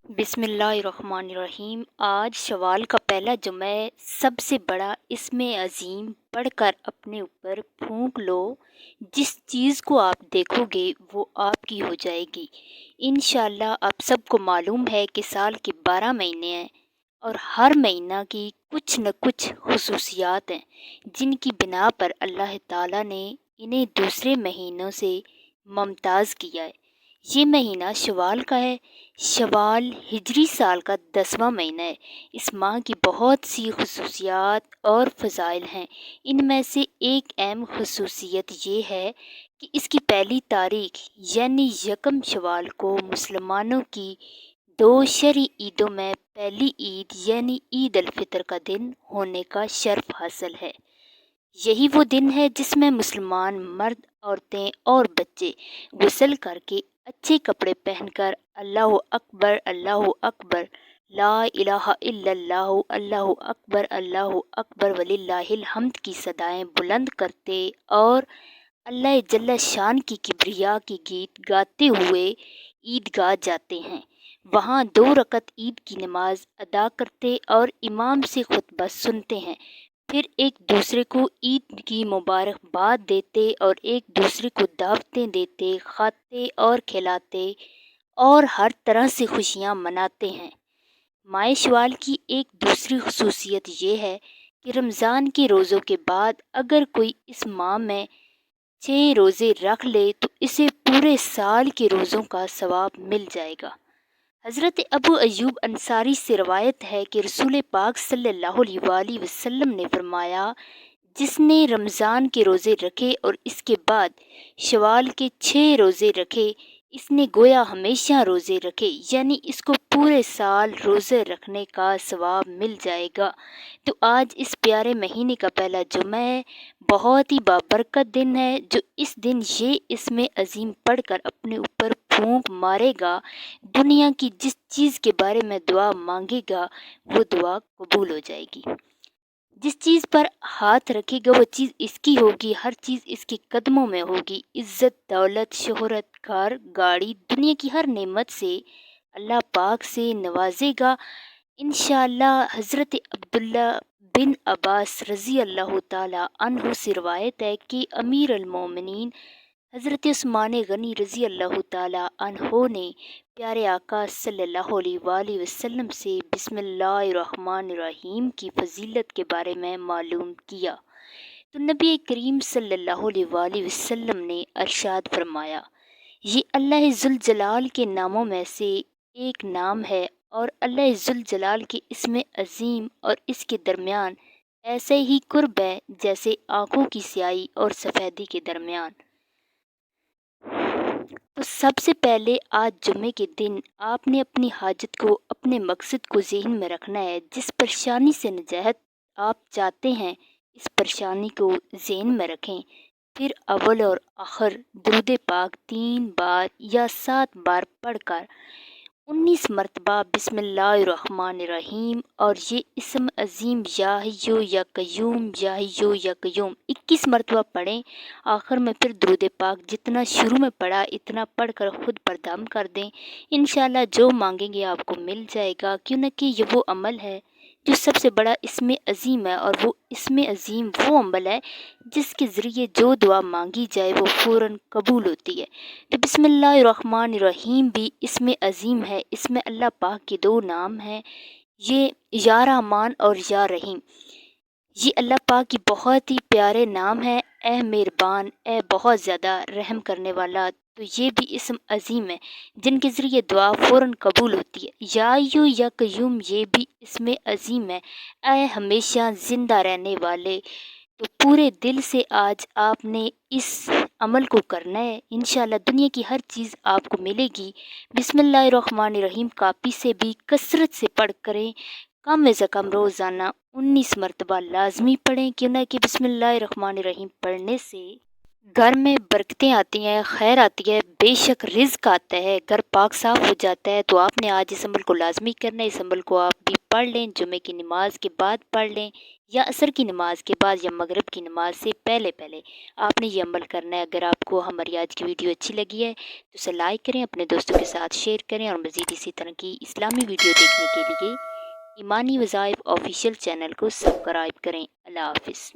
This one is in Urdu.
بسم اللہ الرحمن الرحیم۔ آج شوال کا پہلا جمعہ ہے۔ سب سے بڑا اسم عظیم پڑھ کر اپنے اوپر پھونک لو۔ جس چیز کو آپ دیکھو گے وہ آپ کی ہو جائے گی انشاءاللہ۔ آپ سب کو معلوم ہے کہ سال کے 12 مہینے ہیں اور ہر مہینہ کی کچھ نہ کچھ خصوصیات ہیں جن کی بنا پر اللہ تعالیٰ نے انہیں دوسرے مہینوں سے ممتاز کیا ہے۔ یہ مہینہ شوال کا ہے۔ شوال ہجری سال کا 10واں مہینہ ہے۔ اس ماہ کی بہت سی خصوصیات اور فضائل ہیں۔ ان میں سے ایک اہم خصوصیت یہ ہے کہ اس کی پہلی تاریخ یعنی یکم شوال کو مسلمانوں کی 2 شرعی عیدوں میں پہلی عید یعنی عید الفطر کا دن ہونے کا شرف حاصل ہے۔ یہی وہ دن ہے جس میں مسلمان مرد، عورتیں اور بچے غسل کر کے اچھے کپڑے پہن کر اللہ اکبر لا الہ الا اللہ اللہ اکبر وللہ الحمد کی صدائیں بلند کرتے اور اللہ جل شان کی کبریا کی گیت گاتے ہوئے عیدگاہ جاتے ہیں۔ وہاں 2 رکعت عید کی نماز ادا کرتے اور امام سے خطبہ سنتے ہیں، پھر ایک دوسرے کو عید کی مبارکباد دیتے اور ایک دوسرے کو دعوتیں دیتے، کھاتے اور کھلاتے اور ہر طرح سے خوشیاں مناتے ہیں۔ ماہ شوال کی ایک دوسری خصوصیت یہ ہے کہ رمضان کے روزوں کے بعد اگر کوئی اس ماہ میں 6 روزے رکھ لے تو اسے پورے سال کے روزوں کا ثواب مل جائے گا۔ حضرت ابو ایوب انصاری سے روایت ہے کہ رسول پاک صلی اللہ علیہ وآلہ وسلم نے فرمایا، جس نے رمضان کے روزے رکھے اور اس کے بعد شوال کے 6 روزے رکھے، اس نے گویا ہمیشہ روزے رکھے، یعنی اس کو پورے سال روزے رکھنے کا ثواب مل جائے گا۔ تو آج اس پیارے مہینے کا پہلا جمعہ ہے، بہت ہی بابرکت دن ہے۔ جو اس دن یہ اسم عظیم پڑھ کر اپنے اوپر پھونک مارے گا، دنیا کی جس چیز کے بارے میں دعا مانگے گا وہ دعا قبول ہو جائے گی۔ جس چیز پر ہاتھ رکھے گا وہ چیز اس کی ہوگی، ہر چیز اس کے قدموں میں ہوگی۔ عزت، دولت، شہرت، گھر، گاڑی، دنیا کی ہر نعمت سے اللہ پاک سے نوازے گا انشاءاللہ۔ حضرت عبداللہ بن عباس رضی اللہ تعالی عنہ سے روایت ہے کہ امیر المومنین حضرت عثمان غنی رضی اللہ تعالی عنہ نے پیارے آقا صلی اللہ علیہ وآلہ وسلم سے بسم اللہ الرحمن الرحیم کی فضیلت کے بارے میں معلوم کیا تو نبی کریم صلی اللہ علیہ وآلہ وسلم نے ارشاد فرمایا، یہ اللہ ذوالجلال کے ناموں میں سے ایک نام ہے اور اللہ ذوالجلال کے اسم عظیم اور اس کے درمیان ایسے ہی قرب ہے جیسے آنکھوں کی سیاہی اور سفیدی کے درمیان۔ تو سب سے پہلے آج جمعے کے دن آپ نے اپنی حاجت کو، اپنے مقصد کو ذہن میں رکھنا ہے۔ جس پریشانی سے نجات آپ چاہتے ہیں اس پریشانی کو ذہن میں رکھیں، پھر اول اور آخر درود پاک 3 بار یا 7 بار پڑھ کر 19 مرتبہ بسم اللہ الرحمن الرحیم اور یہ اسم عظیم یا حیو یا قیوم یا حیو یا قیوم 21 مرتبہ پڑھیں۔ آخر میں پھر درود پاک جتنا شروع میں پڑھا اتنا پڑھ کر خود پر دم کر دیں۔ انشاءاللہ جو مانگیں گے آپ کو مل جائے گا، کیوں نہ کہ یہ وہ عمل ہے جو سب سے بڑا اسم عظیم ہے، اور وہ اسم عظیم وہ عمل ہے جس کے ذریعے جو دعا مانگی جائے وہ فوراً قبول ہوتی ہے۔ تو بسم اللہ الرحمن الرحیم بھی اسم عظیم ہے۔ اس میں اللہ پاک کے 2 نام ہیں، یہ یا رحمان اور یا رحیم۔ یہ اللہ پاک کی بہت ہی پیارے نام ہے، اے مہربان، اے بہت زیادہ رحم کرنے والا۔ تو یہ بھی اسم عظیم ہے جن کے ذریعے دعا فوراً قبول ہوتی ہے۔ یا حیو یا قیوم یہ بھی اسم عظیم ہے، اے ہمیشہ زندہ رہنے والے۔ تو پورے دل سے آج آپ نے اس عمل کو کرنا ہے، انشاءاللہ دنیا کی ہر چیز آپ کو ملے گی۔ بسم اللہ الرحمن الرحیم کاپی سے بھی کثرت سے پڑھ کریں، کم از کم روزانہ 19 مرتبہ لازمی پڑھیں، کیوں نہ کہ بسم اللہ الرحمن الرحیم پڑھنے سے گھر میں برکتیں آتی ہیں، خیر آتی ہے، بے شک رزق آتا ہے، گھر پاک صاف ہو جاتا ہے۔ تو آپ نے آج اس عمل کو لازمی کرنا ہے۔ اس عمل کو آپ بھی پڑھ لیں، جمعے کی نماز کے بعد پڑھ لیں، یا عصر کی نماز کے بعد، یا مغرب کی نماز سے پہلے پہلے آپ نے یہ عمل کرنا ہے۔ اگر آپ کو ہماری آج کی ویڈیو اچھی لگی ہے تو اسے لائک کریں، اپنے دوستوں کے ساتھ شیئر کریں، اور مزید اسی طرح کی اسلامی ویڈیو دیکھنے کے لیے ایمانی وظائف آفیشیل چینل کو سبسکرائب کریں۔ اللہ حافظ۔